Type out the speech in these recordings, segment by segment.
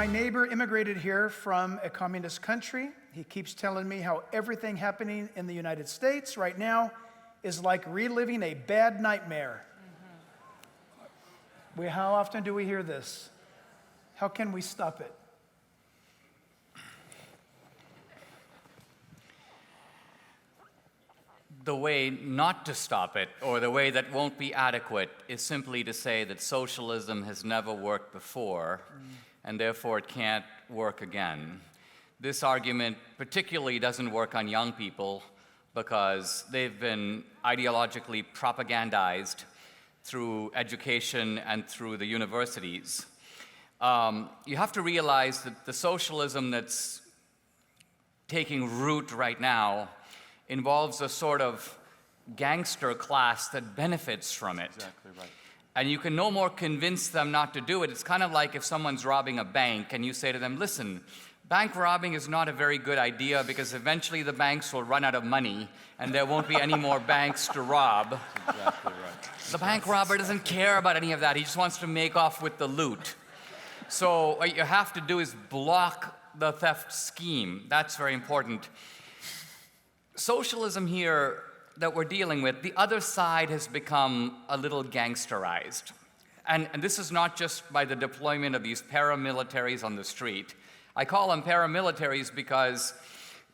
My neighbor immigrated here from a communist country. He keeps telling me how everything happening in the United States right now is like reliving a bad nightmare. How often do we hear this? How can we stop it? The way not to stop it, or the way that won't be adequate, is simply to say that socialism has never worked before, and therefore it can't work again. This argument particularly doesn't work on young people because they've been ideologically propagandized through education and through the universities. You have to realize that the socialism that's taking root right now involves a sort of gangster class that benefits from it. Exactly right. And you can no more convince them not to do it. It's kind of like if someone's robbing a bank and you say to them, listen, bank robbing is not a very good idea because eventually the banks will run out of money and there won't be any more banks to rob. That's exactly right. The bank robber doesn't care about any of that. He just wants to make off with the loot. So what you have to do is block the theft scheme. That's very important. Socialism here that we're dealing with, the other side has become a little gangsterized. And this is not just by the deployment of these paramilitaries on the street. I call them paramilitaries because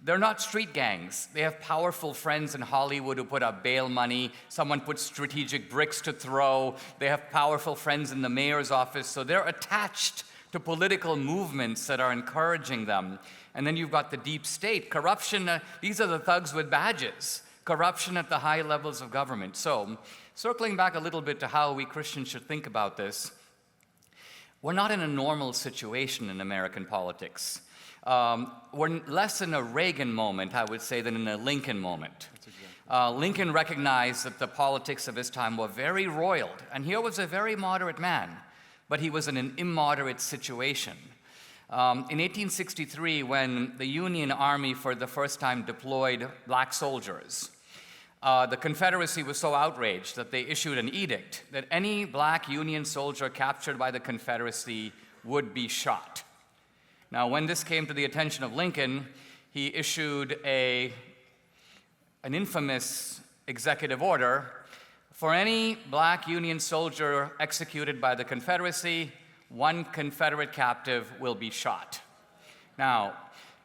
they're not street gangs. They have powerful friends in Hollywood who put up bail money. Someone puts strategic bricks to throw. They have powerful friends in the mayor's office. So they're attached to political movements that are encouraging them. And then you've got the deep state. Corruption, these are the thugs with badges. Corruption at the high levels of government. So, circling back a little bit to how we Christians should think about this, we're not in a normal situation in American politics. We're less in a Reagan moment, I would say, than in a Lincoln moment. Lincoln recognized that the politics of his time were very roiled, and here was a very moderate man, but he was in an immoderate situation. In 1863, when the Union Army for the first time deployed black soldiers, the Confederacy was so outraged that they issued an edict that any black Union soldier captured by the Confederacy would be shot. Now, when this came to the attention of Lincoln, he issued an infamous executive order: for any black Union soldier executed by the Confederacy, one Confederate captive will be shot. Now,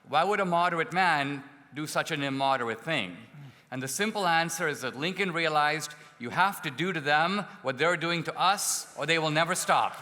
why would a moderate man do such an immoderate thing? And the simple answer is that Lincoln realized you have to do to them what they're doing to us, or they will never stop.